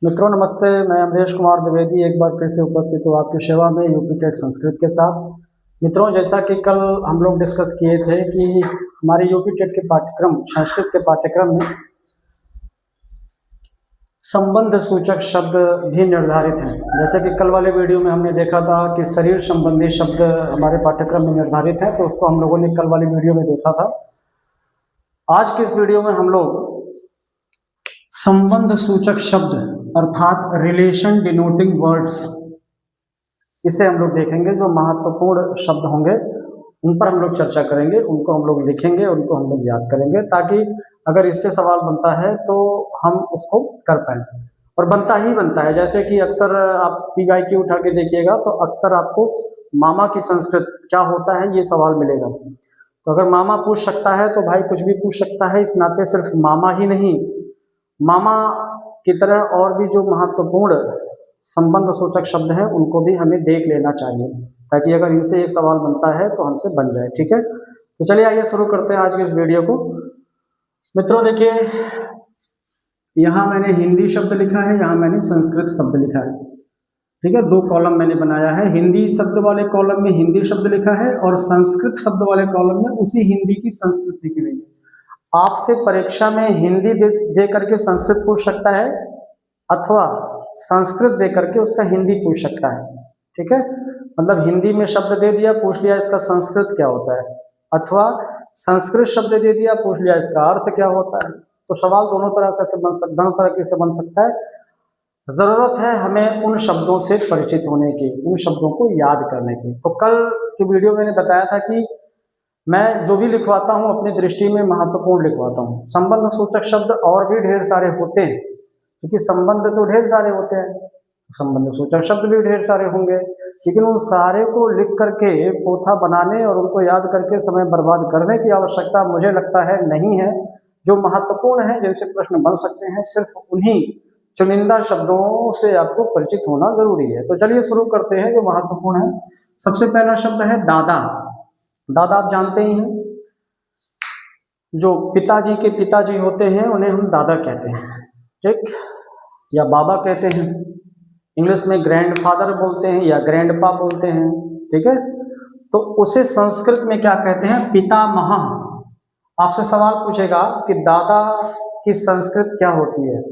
मित्रों नमस्ते, मैं अमरीश कुमार द्विवेदी एक बार फिर से उपस्थित हूँ आपकी सेवा में यूपी टेट संस्कृत के साथ। मित्रों, जैसा कि कल हम लोग डिस्कस किए थे कि हमारे यूपी टेट के पाठ्यक्रम संस्कृत के पाठ्यक्रम में संबंध सूचक शब्द भी निर्धारित हैं। जैसे कि कल वाले वीडियो में हमने देखा था कि शरीर संबंधी शब्द हमारे पाठ्यक्रम में निर्धारित हैं, तो उसको हम लोगों ने कल वाली वीडियो में देखा था। आज के इस वीडियो में हम लोग संबंध सूचक शब्द अर्थात रिलेशन डिनोटिंग वर्ड्स, इसे हम लोग देखेंगे। जो महत्वपूर्ण शब्द होंगे उन पर हम लोग चर्चा करेंगे, उनको हम लोग लिखेंगे, उनको हम लोग याद करेंगे, ताकि अगर इससे सवाल बनता है तो हम उसको कर पाएँ। और बनता ही बनता है। जैसे कि अक्सर आप PYQ उठा के देखिएगा तो अक्सर आपको मामा की संस्कृत क्या होता है ये सवाल मिलेगा। तो अगर मामा पूछ सकता है तो भाई कुछ भी पूछ सकता है। इस नाते सिर्फ मामा ही नहीं, मामा की तरह और भी जो महत्वपूर्ण संबंध सूचक शब्द हैं उनको भी हमें देख लेना चाहिए, ताकि अगर इनसे एक सवाल बनता है तो हमसे बन जाए। ठीक है, तो चलिए आइए शुरू करते हैं आज के इस वीडियो को। मित्रों देखिए, यहाँ मैंने हिंदी शब्द लिखा है, यहाँ मैंने संस्कृत शब्द लिखा है। ठीक है, दो कॉलम मैंने बनाया है। हिंदी शब्द वाले कॉलम में हिंदी शब्द लिखा है और संस्कृत शब्द वाले कॉलम में उसी हिंदी की संस्कृत लिखी हुई है। आपसे परीक्षा में हिंदी दे करके संस्कृत पूछ सकता है अथवा संस्कृत दे करके उसका हिंदी पूछ सकता है। ठीक है, मतलब हिंदी में शब्द दे दिया, पूछ लिया इसका संस्कृत क्या होता है, अथवा संस्कृत शब्द दे दिया, पूछ लिया इसका अर्थ क्या होता है। तो सवाल दोनों तरह से बन सकता है। जरूरत है हमें उन शब्दों से परिचित होने की, उन शब्दों को याद करने की। तो कल की वीडियो मैंने बताया था कि मैं जो भी लिखवाता हूँ अपनी दृष्टि में महत्वपूर्ण लिखवाता हूँ। संबंध सूचक शब्द और भी ढेर सारे होते हैं, क्योंकि संबंध तो ढेर सारे होते हैं, संबंध सूचक शब्द भी ढेर सारे होंगे, लेकिन उन सारे को लिख करके पोथा बनाने और उनको याद करके समय बर्बाद करने की आवश्यकता मुझे लगता है नहीं है। जो महत्वपूर्ण है, जिनसे प्रश्न बन सकते हैं, सिर्फ उन्हीं चुनिंदा शब्दों से आपको परिचित होना जरूरी है। तो चलिए शुरू करते हैं जो महत्वपूर्ण है। सबसे पहला शब्द है दादा। दादा आप जानते ही हैं, जो पिताजी के पिताजी होते हैं उन्हें हम दादा कहते हैं, ठीक, या बाबा कहते हैं। इंग्लिश में ग्रैंडफादर बोलते हैं या ग्रैंडपा बोलते हैं। ठीक है, तो उसे संस्कृत में क्या कहते हैं? पितामह। आपसे सवाल पूछेगा कि दादा की संस्कृत क्या होती है,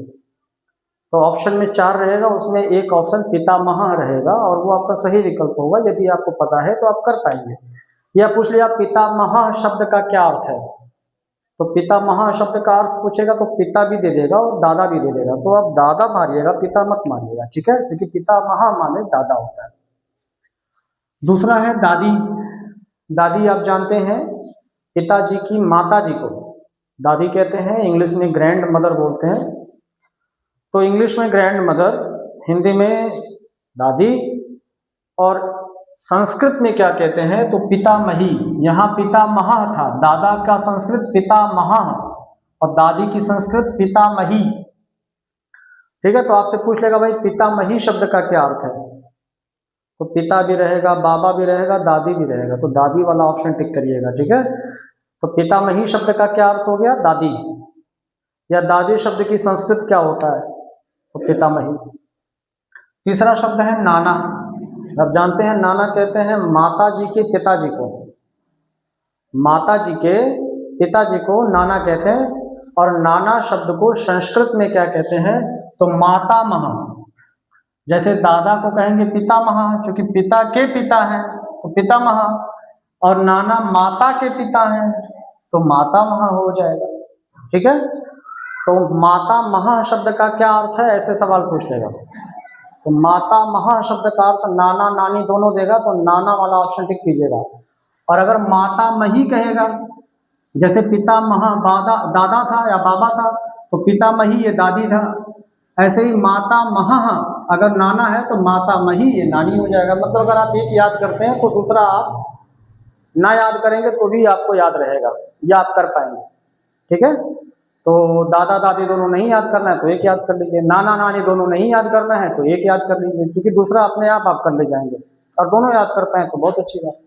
तो ऑप्शन में 4 रहेगा, उसमें एक ऑप्शन पितामह रहेगा और वो आपका सही विकल्प होगा। यदि आपको पता है तो आप कर पाएंगे। या पूछ लिया पितामह शब्द का क्या अर्थ है, तो पितामह शब्द का अर्थ पूछेगा तो पिता भी दे देगा और दादा भी दे देगा। तो आप दादा मारिएगा, पिता मत मारिएगा। ठीक है, क्योंकि पितामह माने दादा होता है। दूसरा है दादी। दादी आप जानते हैं पिताजी की माता जी को दादी कहते हैं, इंग्लिश में ग्रैंड मदर बोलते हैं। तो इंग्लिश में ग्रैंड मदर, हिंदी में दादी, और संस्कृत में क्या कहते हैं तो पितामही। यहाँ पितामह था, दादा का संस्कृत पितामह और दादी की संस्कृत पितामही। ठीक है, तो आपसे पूछ लेगा भाई पितामही शब्द का क्या अर्थ है, तो पिता भी रहेगा, बाबा भी रहेगा, दादी भी रहेगा, तो दादी वाला ऑप्शन टिक करिएगा। ठीक है, तो पितामही शब्द का क्या अर्थ हो गया? दादी। या दादी शब्द की संस्कृत क्या होता है, तो पितामही। तीसरा शब्द है नाना। आप जानते हैं नाना कहते हैं माता जी के पिताजी को, माता जी के पिताजी को नाना कहते हैं। और नाना शब्द को संस्कृत में क्या कहते हैं तो मातामह। जैसे दादा को कहेंगे पितामह, क्योंकि पिता के पिता है तो पितामह, और नाना माता के पिता हैं तो मातामह हो जाएगा। ठीक है, तो मातामह शब्द का क्या अर्थ है, ऐसे सवाल पूछ लेगा। तो मातामह शब्द का अर्थ नाना नानी दोनों देगा, तो नाना वाला ऑप्शन टिक कीजिएगा। और अगर मातामही कहेगा, जैसे पितामह दादा था या बाबा था, तो पितामही ये दादी था। ऐसे ही मातामह अगर नाना है तो मातामही ये नानी हो जाएगा। मतलब अगर आप एक याद करते हैं तो दूसरा आप ना याद करेंगे तो भी आपको याद रहेगा, या आप कर पाएंगे। ठीक है, तो दादा दादी दोनों नहीं याद करना है तो एक याद कर लीजिए, नाना नानी दोनों नहीं याद करना है तो एक याद कर लीजिए, क्योंकि दूसरा अपने आप कर ले जाएंगे। और दोनों याद कर पाए तो बहुत अच्छी बात।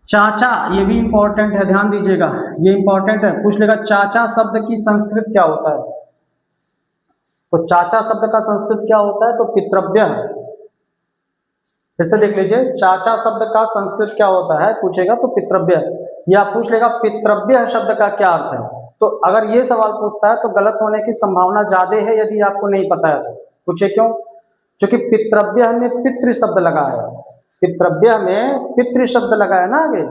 चाचा, ये भी इंपॉर्टेंट है, ध्यान दीजिएगा, ये इंपॉर्टेंट है। पूछ लेगा चाचा शब्द की संस्कृत क्या होता है, तो चाचा शब्द का संस्कृत क्या होता है? तो पितृव्य। फिर से देख लीजिए, चाचा शब्द का संस्कृत क्या होता है पूछेगा तो पितृव्य, या पूछ लेगा पितृव्य शब्द का क्या अर्थ है। तो अगर ये सवाल पूछता है तो गलत होने की संभावना ज्यादा है यदि आपको नहीं पता है तो। पूछे क्यों? क्योंकि पितृव्य में पितृ शब्द लगा है, पितृव्य में पितृ शब्द लगा है ना आगे,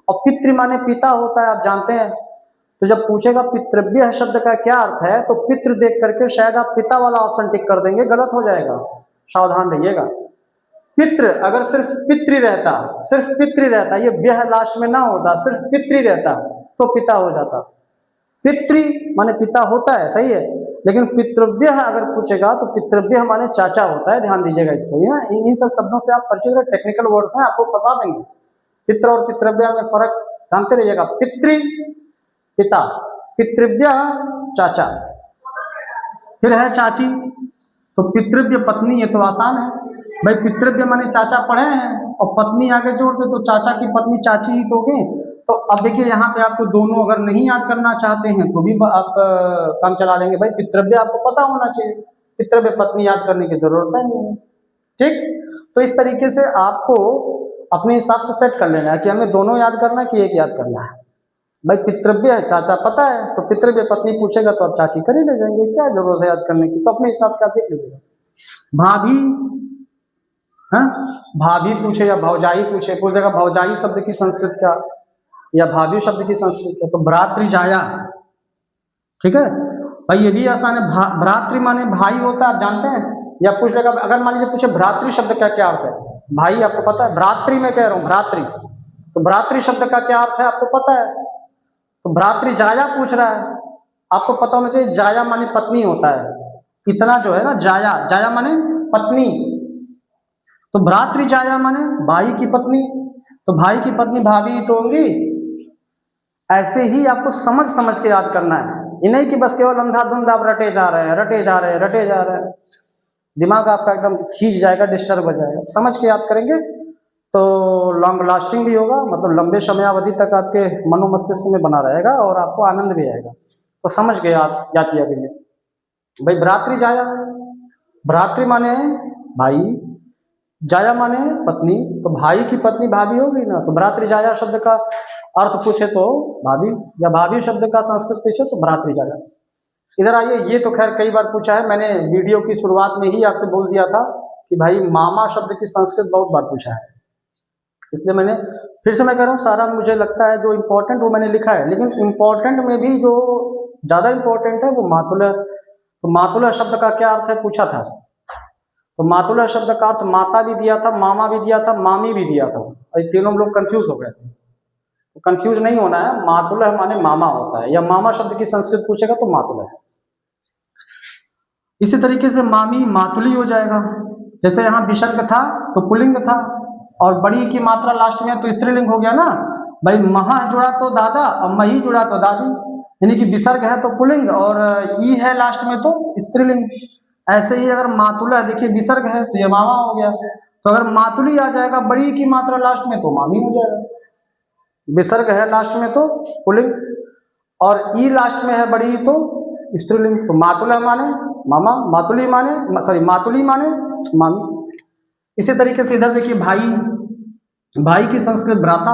और पितृ माने पिता होता है, आप जानते हैं। तो जब पूछेगा पितृव्य शब्द का क्या अर्थ है तो पितृ देख करके शायद आप पिता वाला ऑप्शन टिक कर देंगे, गलत हो जाएगा, सावधान रहिएगा। पितृ अगर सिर्फ पितृ रहता, सिर्फ पितृ रहता, ये व्यह लास्ट में ना होता, सिर्फ पितृ रहता तो पिता हो जाता। पितृ माने पिता होता है, सही है, लेकिन पितृव्य अगर पूछेगा तो पितृव्य माने चाचा होता है, ध्यान दीजिएगा इसको। इन सब शब्दों से आप परिचित, टेक्निकल वर्ड्स हैं, आपको फंसा देंगे। पितृ और पितृव्य में फर्क जानते रहिएगा। पितृ पिता, पितृव्य चाचा। फिर है चाची, तो पितृव्य पत्नी, ये तो आसान है भाई, पितृव्य माने चाचा पढ़े हैं और पत्नी आगे जोड़ दे तो चाचा की पत्नी चाची ही तो गई। तो अब देखिए यहाँ पे आपको दोनों अगर नहीं याद करना चाहते हैं तो भी आप काम चला लेंगे भाई, पितृव्य आपको पता होना चाहिए, पितृव्य पत्नी याद करने की जरूरत है नहीं। ठीक, तो इस तरीके से आपको अपने हिसाब से सेट कर लेना है कि हमें दोनों याद करना है कि एक याद करना है। भाई पितृव्य है, चाचा पता है, तो पितृव्य पत्नी पूछेगा तो आप चाची कर ही ले जाएंगे, क्या जरूरत है याद करने की, तो अपने हिसाब से आप देख लीजिएगा। भाभी, हाँ भाभी पूछे या भौजाई पूछे, पूछेगा भौजाई शब्द की संस्कृत क्या, या भाभी शब्द की संस्कृत क्या, तो भ्रातृजाया। ठीक है भाई, ये भी आसान है, भ्रातृ माने भाई होता है, आप जानते हैं। या पूछ लेगा, अगर मान लीजिए पूछे भ्रातृ शब्द का क्या अर्थ है, भाई आपको पता है, भ्रातृ में कह रहा हूँ भ्रातृ, तो भ्रातृ शब्द का क्या अर्थ है आपको पता है। तो भ्रातृजाया पूछ रहा है, आपको पता होना चाहिए, जाया माने पत्नी होता है, इतना जो है ना, जाया, जाया माने पत्नी, तो भ्रातृजाया माने भाई की पत्नी, तो भाई की पत्नी भाभी तो होंगी। ऐसे ही आपको समझ समझ के याद करना है, ये नहीं कि बस केवल अंधाधुंध आप रटे जा रहे हैं, रटे जा रहे हैं, रटे जा रहे हैं, दिमाग आपका एकदम खींच जाएगा, डिस्टर्ब हो जाएगा। समझ के याद करेंगे तो लॉन्ग लास्टिंग भी होगा, मतलब लंबे समयावधि तक आपके मनोमस्तिष्क में बना रहेगा और आपको आनंद भी आएगा। तो समझ के याद किया करिए भाई। भ्रातृजाया, भ्रातृ माने भाई, जाया माने पत्नी, तो भाई की पत्नी भाभी होगी ना, तो भ्रातृजाया शब्द का अर्थ पूछे तो भाभी, या भाभी शब्द का संस्कृत पूछे तो भ्रातृजाया। इधर आइए, ये तो खैर कई बार पूछा है, मैंने वीडियो की शुरुआत में ही आपसे बोल दिया था कि भाई मामा शब्द की संस्कृत बहुत बार पूछा है, इसलिए मैंने फिर से मैं कह रहा हूँ, सारा मुझे लगता है जो इम्पोर्टेंट वो मैंने लिखा है, लेकिन इम्पोर्टेंट में भी जो ज़्यादा इम्पोर्टेंट है वो मातुलय। तो मातुलय शब्द का क्या अर्थ है पूछा था, तो मातुलय शब्द का अर्थ माता भी दिया था, मामा भी दिया था, मामी भी दिया था, और तीनों लोग कंफ्यूज हो गए थे। तो कंफ्यूज नहीं होना है, मातुलय माने मामा होता है, या मामा शब्द की संस्कृत पूछेगा तो मातुलय। इसी तरीके से मामी मातुली हो जाएगा, जैसे यहाँ विसर्ग था तो पुल्लिंग था, और बड़ी की मात्रा लास्ट में तो स्त्रीलिंग हो गया ना भाई, महा जुड़ा तो दादा और मही जुड़ा तो दादी, यानी कि विसर्ग है तो पुल्लिंग और ई है लास्ट में तो स्त्रीलिंग। ऐसे ही अगर मातुला देखिए विसर्ग है तो ये मामा हो गया, तो अगर मातुली आ जाएगा बड़ी की मात्रा लास्ट में तो मामी हो जाएगा, विसर्ग है लास्ट में तो पुल्लिंग और ई लास्ट में है बड़ी तो स्त्रीलिंग। तो मातुला माने मामा, मातुली माने सॉरी मातुली माने मामी। इसी तरीके से इधर देखिए भाई, भाई की संस्कृत भ्राता,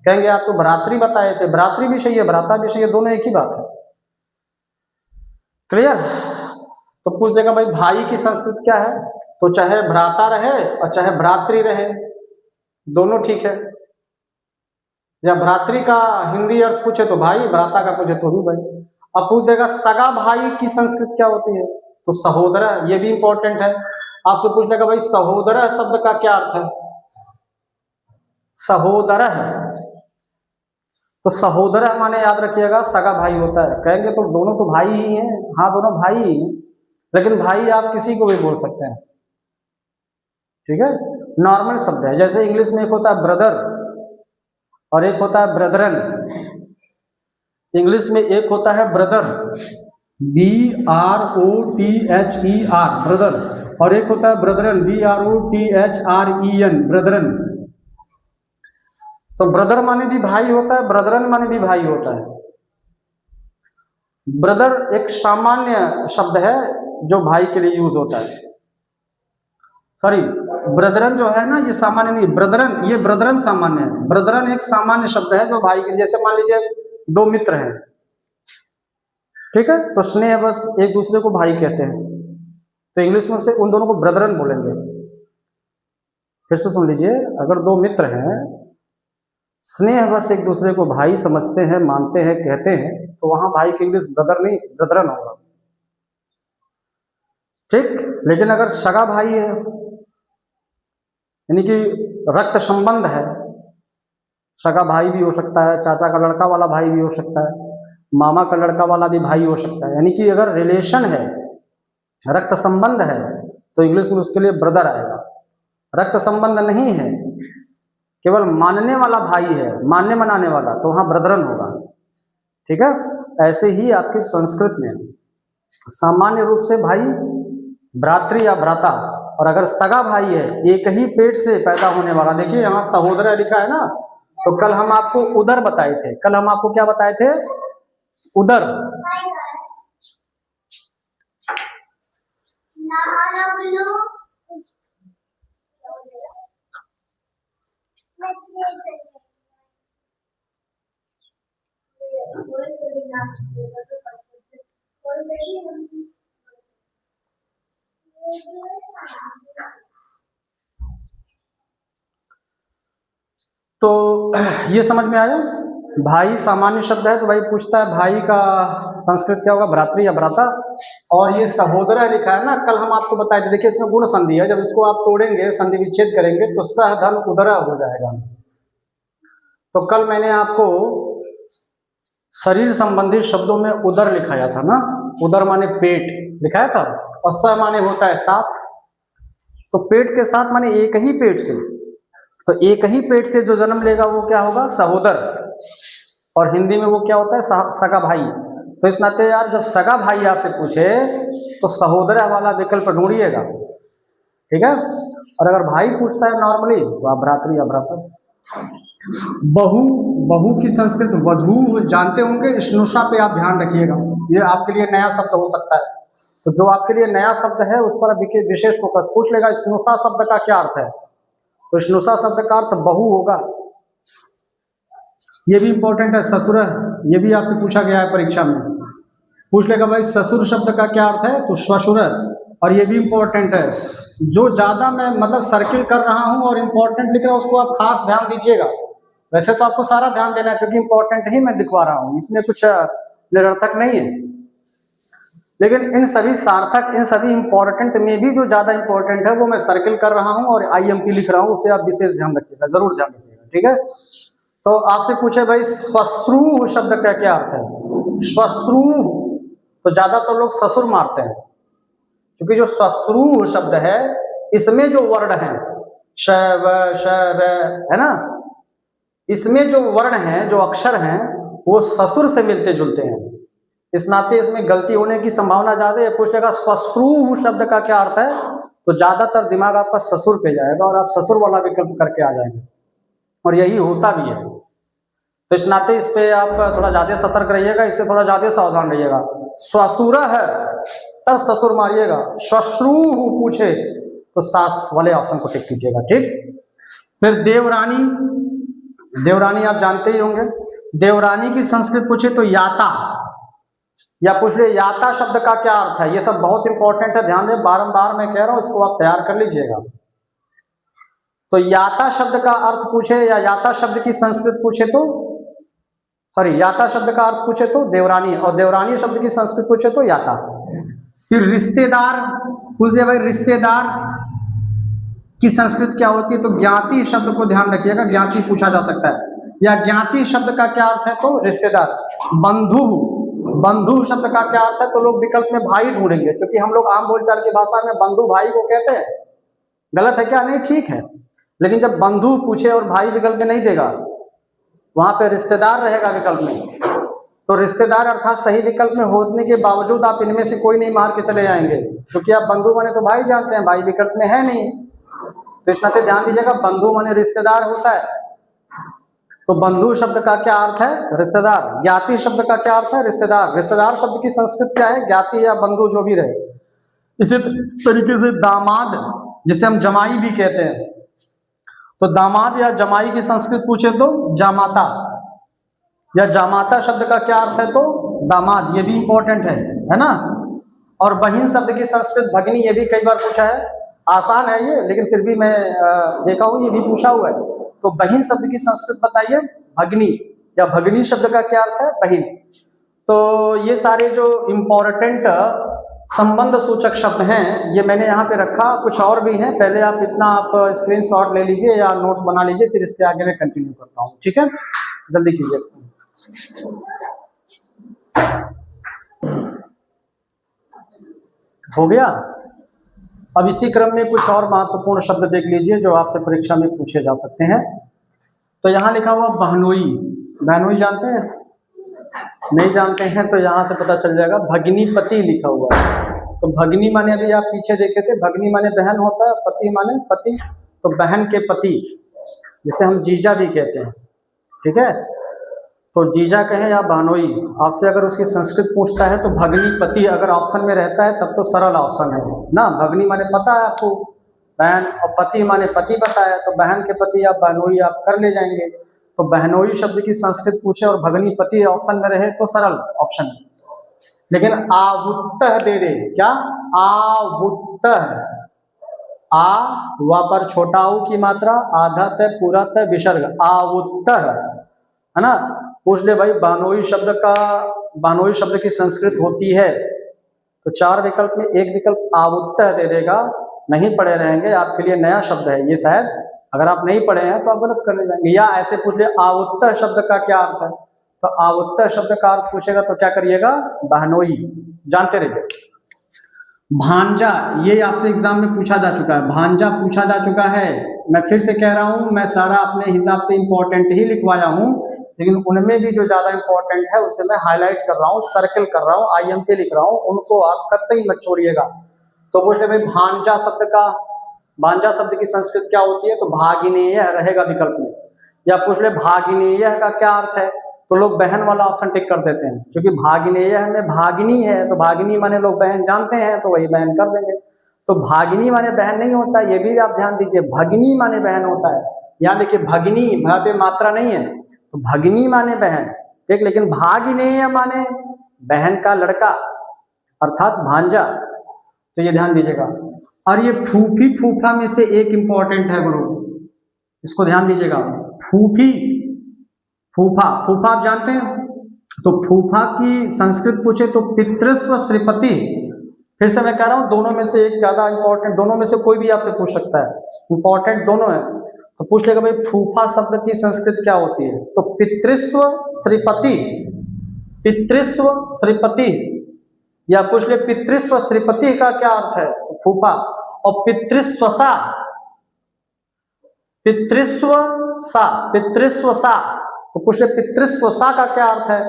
कहेंगे आप तो भ्रातृ बताए थे, भ्रातृ भी सही है, भ्राता भी सही है, दोनों एक ही बात है। क्लियर? तो पूछ देगा भाई भाई की संस्कृत क्या है, तो चाहे भ्राता रहे और चाहे भ्रातृ रहे, दोनों ठीक है। या भ्रातृ का हिंदी अर्थ पूछे तो भाई, भ्राता का पूछे तो भी भाई। अब पूछ देगा सगा भाई की संस्कृत क्या होती है, तो सहोदर, ये भी इंपॉर्टेंट है। आपसे पूछ लेगा भाई सहोदर शब्द का क्या अर्थ है, सहोदर, तो सहोदर माने याद रखिएगा सगा भाई होता है। कहेंगे तो दोनों तो भाई ही हैं, हाँ दोनों भाई ही हैं, लेकिन भाई आप किसी को भी बोल सकते हैं, ठीक है, नॉर्मल शब्द है। जैसे इंग्लिश में एक होता है ब्रदर और एक होता है ब्रदरन। इंग्लिश में एक होता है ब्रदर, BROTHER ब्रदर, और एक होता है ब्रदरन, BROTHREN ब्रदरन। तो ब्रदर माने भी भाई होता है, ब्रदरन माने भी भाई होता है। ब्रदर एक सामान्य शब्द है जो भाई के लिए यूज होता है। सॉरी, ब्रदरन जो है ना ये सामान्य नहीं, ब्रदरन, ये ब्रदरन सामान्य है। ब्रदरन एक सामान्य शब्द है जो भाई के, जैसे मान लीजिए दो मित्र हैं, ठीक है, तो स्नेह बस एक दूसरे को भाई कहते हैं, तो इंग्लिश में से उन दोनों को ब्रदरन बोलेंगे। फिर से सुन लीजिए, अगर दो मित्र हैं, स्नेह बस एक दूसरे को भाई समझते हैं, मानते हैं, कहते हैं, तो वहां भाई की इंग्लिश ब्रदर नहीं, ब्रदरन होगा, ठीक। लेकिन अगर सगा भाई है, यानी कि रक्त संबंध है, सगा भाई भी हो सकता है, चाचा का लड़का वाला भाई भी हो सकता है, मामा का लड़का वाला भी भाई हो सकता है, यानी कि अगर रिलेशन है, रक्त संबंध है, तो इंग्लिश में उसके लिए ब्रदर आएगा। रक्त संबंध नहीं है, केवल मानने वाला भाई है, मानने मनाने वाला, तो वहां ब्रदरन होगा, ठीक है। ऐसे ही आपकी संस्कृत में सामान्य रूप से भाई भ्रातृ या भ्राता, और अगर सगा भाई है, एक ही पेट से पैदा होने वाला, देखिए यहाँ सहोदर लिखा है ना, तो कल हम आपको उदर बताए थे, कल हम आपको क्या बताए थे, उदर। तो ये समझ में आया, भाई सामान्य शब्द है, तो भाई पूछता है भाई का संस्कृत क्या होगा, भ्रातृ या भ्राता। और ये सहोदर लिखा है ना, कल हम आपको बताए थे, देखिए इसमें गुण संधि है, जब इसको आप तोड़ेंगे, संधि विच्छेद करेंगे, तो सह धन उदर हो जाएगा। तो कल मैंने आपको शरीर संबंधी शब्दों में उदर लिखाया था ना, उदर माने पेट लिखाया था, और सह माने होता है साथ, तो पेट के साथ माने एक ही पेट से, तो एक ही पेट से जो जन्म लेगा वो क्या होगा, सहोदर, और हिंदी में वो क्या होता है, सगा भाई। तो इस नाते यार जब सगा भाई आपसे पूछे तो सहोदर वाला विकल्प ढूंढिएगा, ठीक है। और अगर भाई पूछता है नॉर्मली, तो आप भ्रातृ या भ्राता। बहु, बहु की संस्कृत वधू जानते होंगे, स्नुषा पे आप ध्यान रखिएगा, ये आपके लिए नया शब्द हो सकता है, तो जो आपके लिए नया शब्द है उस पर विशेष फोकस। पूछ लेगा स्नुषा शब्द का क्या अर्थ है, तो स्नुषा शब्द का अर्थ बहु होगा। ये भी इंपॉर्टेंट है, ससुर, ये भी आपसे पूछा गया है परीक्षा में, पूछ लेगा भाई ससुर शब्द का क्या अर्थ है, तो श्वशुर। और ये भी इंपॉर्टेंट है, जो ज्यादा मैं मतलब सर्किल कर रहा हूं और इंपॉर्टेंट लिख रहा हूं उसको आप खास ध्यान दीजिएगा। वैसे तो आपको सारा ध्यान देना है, क्योंकि इंपॉर्टेंट ही मैं दिखवा रहा हूं, इसमें कुछ निरर्थक नहीं है। लेकिन इन सभी सार्थक, इन सभी इंपॉर्टेंट में भी जो ज्यादा इंपॉर्टेंट है वो मैं सर्किल कर रहा हूं और IMP लिख रहा हूं, उसे आप विशेष ध्यान रखिएगा, जरूर ध्यान रखिएगा, ठीक है। तो आपसे पूछे भाई श्वश्रू शब्द का क्या अर्थ है, श्वश्रू, तो ज्यादातर लोग ससुर मारते हैं, क्योंकि जो श्वश्रू शब्द है इसमें जो वर्ण है श व श र है ना, इसमें जो वर्ण हैं, जो अक्षर हैं, वो ससुर से मिलते जुलते हैं, इस नाते इसमें गलती होने की संभावना ज्यादा है। पूछ लेगा श्वश्रू शब्द का क्या अर्थ है, तो ज्यादातर दिमाग आपका ससुर पे जाएगा और आप ससुर वाला विकल्प करके आ जाएंगे, और यही होता भी है। तो इस नाते इस पे आप थोड़ा ज्यादा सतर्क रहिएगा, इससे थोड़ा ज्यादा सावधान रहिएगा। श्वशुर है तब ससुर मारिएगा, श्वश्रू पूछे तो सास वाले ऑप्शन को टिक कीजिएगा, ठीक। फिर देवरानी, देवरानी आप जानते ही होंगे, देवरानी की संस्कृत पूछे तो याता, या पूछ ले याता शब्द का क्या अर्थ है, ये सब बहुत इंपॉर्टेंट है, ध्यान दें, बारंबार मैं कह रहा हूं, इसको आप तैयार कर लीजिएगा। तो याता शब्द का अर्थ पूछे या याता शब्द की संस्कृत पूछे तो, सॉरी, याता शब्द का अर्थ पूछे तो देवरानी, और देवरानी शब्द की संस्कृत पूछे तो याता। फिर रिश्तेदार पूछ दे भाई, रिश्तेदार की संस्कृत क्या होती है, तो ज्ञाति शब्द को ध्यान रखिएगा, ज्ञाति पूछा जा सकता है, या ज्ञाति शब्द का क्या अर्थ है, तो रिश्तेदार। बंधु, बंधु शब्द का क्या अर्थ है, तो लोग विकल्प में भाई ढूंढेंगे, क्योंकि हम लोग आम बोलचाल की भाषा में बंधु भाई को कहते हैं, गलत है क्या, नहीं, ठीक है, लेकिन जब बंधु पूछे और भाई विकल्प में नहीं देगा, वहां पे रिश्तेदार रहेगा विकल्प में, तो रिश्तेदार अर्थात सही विकल्प में होने के बावजूद आप इनमें से कोई नहीं मार के चले जाएंगे, क्योंकि आप बंधु माने तो भाई जानते हैं, भाई विकल्प में है नहीं, तो इस नाते ध्यान दीजिएगा, बंधु माने रिश्तेदार होता है। तो बंधु शब्द का क्या अर्थ है? रिश्तेदार। ज्ञाति शब्द का क्या अर्थ है? रिश्तेदार। रिश्तेदार शब्द की संस्कृत क्या है? ज्ञाति या बंधु जो भी रहे। इसी तरीके से दामाद, जिसे हम जमाई भी कहते हैं, तो दामाद या जमाई की संस्कृत पूछे तो जामाता, या जामाता शब्द का क्या अर्थ है? तो दामाद। ये भी इंपॉर्टेंट है ना। और बहिन शब्द की संस्कृत भगिनी, ये भी कई बार पूछा है। आसान है ये, लेकिन फिर भी मैं देखा हूँ ये भी पूछा हुआ है। तो बहिन शब्द की संस्कृत बताइए, भगनी, या भगनी शब्द का क्या अर्थ है? बहिन। तो ये सारे जो इम्पोर्टेंट संबंध सूचक शब्द हैं ये मैंने यहाँ पे रखा। कुछ और भी हैं, पहले आप इतना आप स्क्रीनशॉट ले लीजिए या नोट्स बना लीजिए, फिर इसके आगे मैं कंटिन्यू करता हूँ। ठीक है, जल्दी कीजिए। हो गया। अब इसी क्रम में कुछ और महत्वपूर्ण शब्द देख लीजिए जो आपसे परीक्षा में पूछे जा सकते हैं। तो यहाँ लिखा हुआ बहनोई। बहनोई जानते हैं? नहीं जानते हैं तो यहाँ से पता चल जाएगा। भगिनी पति लिखा हुआ है। तो भगिनी माने अभी आप पीछे देखे थे, भगिनी माने बहन होता है, पति माने पति। तो बहन के पति, जिसे हम जीजा भी कहते हैं। ठीक है, तो जीजा कहे या बहनोई, आपसे अगर उसकी संस्कृत पूछता है तो भगनी पति अगर ऑप्शन में रहता है तब तो सरल ऑप्शन है ना। भगनी माने पता है आपको, बहन, और पति माने पति पता है, तो बहन के पति या बहनोई आप कर ले जाएंगे। तो बहनोई शब्द की संस्कृत पूछे और भगनी पति ऑप्शन में रहे तो सरल ऑप्शन है। लेकिन आवुत्तः दे दे, क्या? आवुत्तः, आ वा पर छोटा ऊ की मात्रा, आधा तय पूरा तय विसर्ग, आवुत्तः, है ना। पूछ ले भाई बहनोई शब्द की संस्कृत होती है, तो 4 विकल्प में एक विकल्प आवुत्तः दे देगा। नहीं पढ़े रहेंगे, आपके लिए नया शब्द है ये, शायद अगर आप नहीं पढ़े हैं तो आप गलत कर ले जाएंगे। या ऐसे पूछ ले आवुत्तः शब्द का क्या अर्थ है, तो आवुत्तः शब्द का अर्थ पूछेगा तो क्या करिएगा? बहनोई। जानते रहिए। भांजा, ये आपसे एग्जाम में पूछा जा चुका है, भांजा पूछा जा चुका है। मैं फिर से कह रहा हूं, मैं सारा अपने हिसाब से इंपॉर्टेंट ही लिखवाया हूं, लेकिन उनमें भी जो ज्यादा इंपॉर्टेंट है उसे मैं हाईलाइट कर रहा हूं, सर्कल कर रहा हूं, IMP लिख रहा हूं, उनको आप कतई मत छोड़िएगा। तो पूछ ले भाई भांजा शब्द की संस्कृत क्या होती है, तो भागिनेय रहेगा विकल्प में। या पूछ ले भागिनेय का क्या अर्थ है, तो लोग बहन वाला ऑप्शन टिक कर देते हैं, क्योंकि भागिनेय में भागिनी है, तो भागिनी माने लोग बहन जानते हैं तो वही बहन कर देंगे। तो भागिनी माने बहन नहीं होता, ये भी आप ध्यान दीजिए। भगिनी माने बहन होता है। यहाँ देखिए भगिनी, भा पे मात्रा नहीं है, तो भगिनी माने बहन, ठीक। लेकिन भागिनेय माने बहन का लड़का, अर्थात भांजा। तो ये ध्यान दीजिएगा। और ये फूफी फूफा में से एक इंपॉर्टेंट है गुरु, इसको ध्यान दीजिएगा। फूफी फूफा, फूफा आप जानते हैं, तो फूफा की संस्कृत पूछे तो पितृस्व श्रीपति। फिर से मैं कह रहा हूं, दोनों में से एक ज्यादा इंपॉर्टेंट, दोनों में से कोई भी आपसे पूछ सकता है, इंपॉर्टेंट दोनों है। तो पूछ लेगा भाई फूफा शब्द की संस्कृत क्या होती है, तो पितृस्व श्रीपति, पितृस्व श्रीपति। या पूछ ले पितृस्व श्रीपति का क्या अर्थ है, तो फूफा। और पितृस्वसा, पितृस्वसा, पितृस्वसा, तो पूछ ले पितृस्वसा का क्या अर्थ है,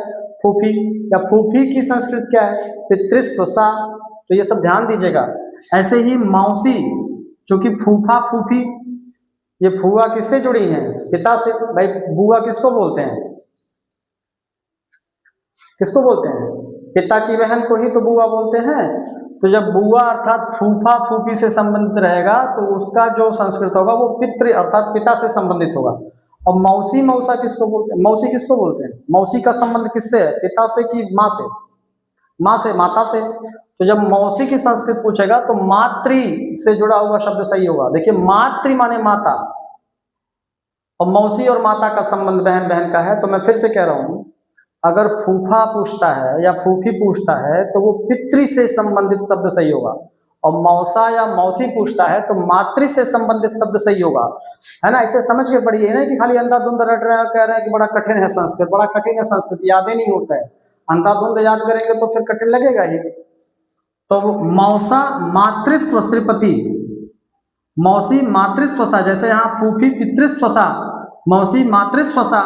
फूफी। या फूफी की संस्कृत क्या है, पितृस्वसा। तो ये सब ध्यान दीजिएगा। ऐसे ही मौसी, क्योंकि फूफा फूफी, ये फूआ किससे जुड़ी हैं, पिता से। भाई बुआ किसको बोलते हैं, किसको बोलते हैं, पिता की बहन को ही तो बुआ बोलते हैं। तो जब बुआ अर्थात फूफा फूफी से संबंधित रहेगा तो उसका जो संस्कृत होगा वो पितृ अर्थात पिता से संबंधित होगा। और मौसी मौसा किसको बोलते हैं, मौसी किसको बोलते हैं, मौसी का संबंध किससे है, पिता से कि माँ से, माँ से, माता से। तो जब मौसी की संस्कृत पूछेगा तो मातृ से जुड़ा हुआ शब्द सही होगा। देखिए मातृ माने माता, और मौसी और माता का संबंध बहन बहन का है। तो मैं फिर से कह रहा हूं, अगर फूफा पूछता है या फूफी पूछता है तो वो पितृ से संबंधित शब्द सही होगा, और मौसा या मौसी पूछता है तो मातृ से संबंधित शब्द सही होगा, है ना। इसे समझ के पढ़िए ना कि खाली अंधाधुंध रट रहे हैं, कह रहे हैं कि बड़ा कठिन है संस्कृत, बड़ा कठिन है संस्कृत, याद ही नहीं होता है। अंधाधुंध याद करेंगे तो फिर कठिन लगेगा ही। तो मौसा मातृस्व श्रीपति, मौसी मातृस्वसा, जैसे यहाँ फूफी पितृस्वसा, मौसी मातृस्वसा,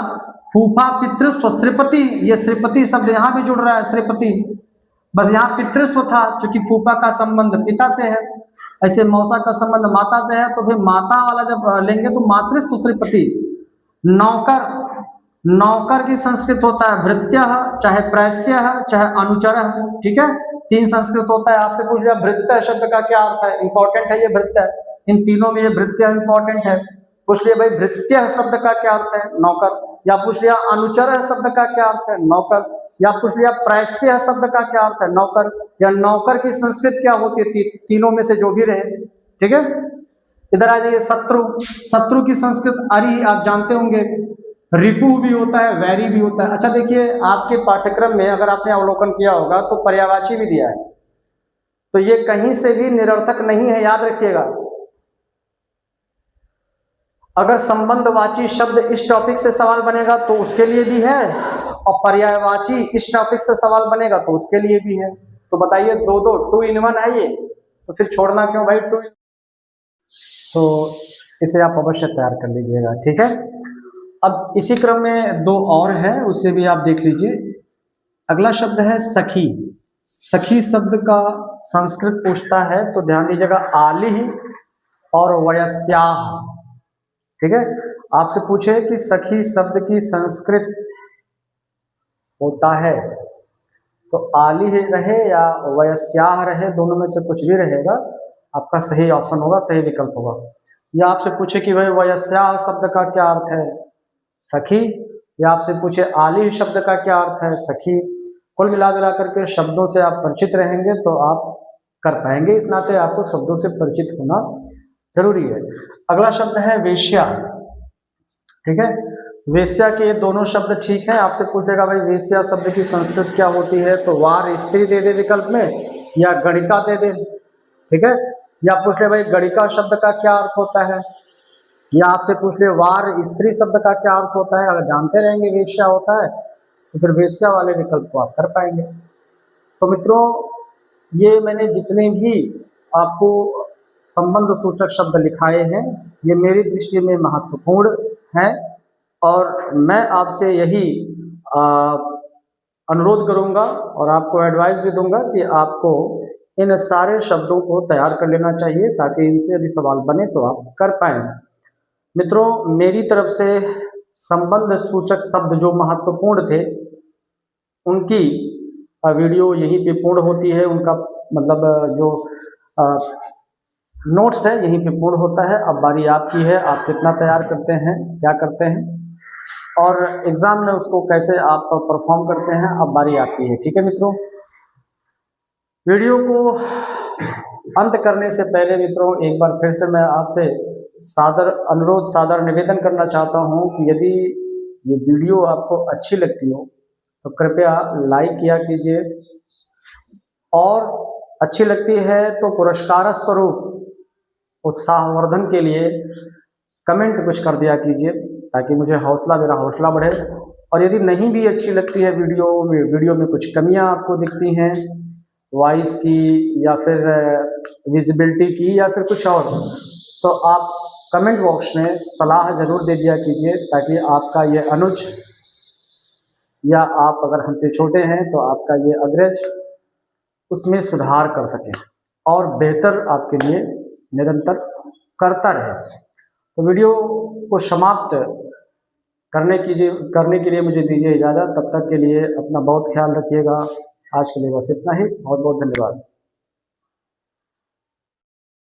फूफा पितृस्व श्रीपति। ये श्रीपति शब्द यहाँ भी जुड़ रहा है, श्रीपति। बस यहाँ पितृस्व था क्योंकि फूफा का संबंध पिता से है, ऐसे मौसा का संबंध माता से है, तो फिर माता वाला जब लेंगे तो मातृस्व श्रीपति। नौकर, नौकर की संस्कृत होता है भृत्यः, चाहे प्रैस्यः, चाहे अनुचरः। ठीक है, 3 संस्कृत होता है। आपसे पूछ लिया भृत्य शब्द का क्या अर्थ है, इंपॉर्टेंट है ये भृत्य, इन तीनों में ये भृत्य इंपॉर्टेंट है। पूछ लिया भाई भृत्य शब्द का क्या अर्थ है, नौकर। या पूछ लिया अनुचर शब्द का क्या अर्थ है, नौकर। या पूछ लिया प्रैस्य शब्द का क्या अर्थ है, नौकर। या नौकर की संस्कृत क्या होती है, तीनों में से जो भी रहे। ठीक है, इधर आ जाइए शत्रु। शत्रु की संस्कृत अरि, आप जानते होंगे। रिपु भी होता है, वैरी भी होता है। अच्छा देखिए, आपके पाठ्यक्रम में अगर आपने अवलोकन किया होगा तो पर्यायवाची भी दिया है, तो ये कहीं से भी निरर्थक नहीं है, याद रखिएगा। अगर संबंधवाची शब्द इस टॉपिक से सवाल बनेगा तो उसके लिए भी है, और पर्यायवाची इस टॉपिक से सवाल बनेगा तो उसके लिए भी है। तो बताइए, 2 in 1 है ये, तो फिर छोड़ना क्यों भाई 2। तो इसे आप अवश्य तैयार कर लीजिएगा। ठीक है, अब इसी क्रम में 2 और है, उसे भी आप देख लीजिए। अगला शब्द है सखी। सखी शब्द का संस्कृत पूछता है तो ध्यान दीजिएगा, आलिह और वयस्याह। ठीक है, आपसे पूछे कि सखी शब्द की संस्कृत होता है तो आलिह रहे या वयस्याह रहे, दोनों में से कुछ भी रहेगा, आपका सही ऑप्शन होगा, सही विकल्प होगा। या आपसे पूछे कि भाई वयस्याह शब्द का क्या अर्थ है, सखी। या आपसे पूछे आलिह शब्द का क्या अर्थ है, सखी। कुल मिला करके शब्दों से आप परिचित रहेंगे तो आप कर पाएंगे, इस नाते आपको शब्दों से परिचित होना जरूरी है। अगला शब्द है वेश्या। ठीक है, वेश्या के ये दोनों शब्द ठीक है। आपसे पूछेगा भाई वेश्या शब्द की संस्कृत क्या होती है, तो वार स्त्री दे दे विकल्प में, या गणिका दे दे। ठीक है, या पूछ ले भाई गणिका शब्द का क्या अर्थ होता है, या आपसे पूछ ले वार स्त्री शब्द का क्या अर्थ होता है। अगर जानते रहेंगे वेश्या होता है तो फिर वेश्या वाले विकल्प को आप कर पाएंगे। तो मित्रों, ये मैंने जितने भी आपको संबंध सूचक शब्द लिखाए हैं, ये मेरी दृष्टि में महत्वपूर्ण हैं, और मैं आपसे यही अनुरोध करूंगा और आपको एडवाइस भी दूंगा कि आपको इन सारे शब्दों को तैयार कर लेना चाहिए, ताकि इनसे यदि सवाल बने तो आप कर पाएं। मित्रों, मेरी तरफ से संबंध सूचक शब्द जो महत्वपूर्ण थे उनकी वीडियो यहीं पे पूर्ण होती है, उनका मतलब जो नोट्स है यहीं पे पूर्ण होता है। अब बारी आपकी है, आप कितना तैयार करते हैं, क्या करते हैं, और एग्जाम में उसको कैसे आप परफॉर्म करते हैं, अब बारी आपकी है। ठीक है मित्रों, वीडियो को अंत करने से पहले मित्रों एक बार फिर से मैं आपसे सादर अनुरोध, सादर निवेदन करना चाहता हूं कि यदि ये वीडियो आपको अच्छी लगती हो तो कृपया लाइक किया कीजिए, और अच्छी लगती है तो पुरस्कार स्वरूप उत्साहवर्धन के लिए कमेंट कुछ कर दिया कीजिए, ताकि मुझे मेरा हौसला बढ़े। और यदि नहीं भी अच्छी लगती है वीडियो में कुछ कमियां आपको दिखती हैं, वॉइस की या फिर विजिबिलिटी की या फिर कुछ और, तो आप कमेंट बॉक्स में सलाह जरूर दे दिया कीजिए, ताकि आपका ये अनुज, या आप अगर हमसे छोटे हैं तो आपका ये अग्रज उसमें सुधार कर सकें और बेहतर आपके लिए निरंतर करता रहे। तो वीडियो को समाप्त करने के लिए मुझे दीजिए इजाज़त। तब तक के लिए अपना बहुत ख्याल रखिएगा। आज के लिए बस इतना ही। बहुत बहुत धन्यवाद।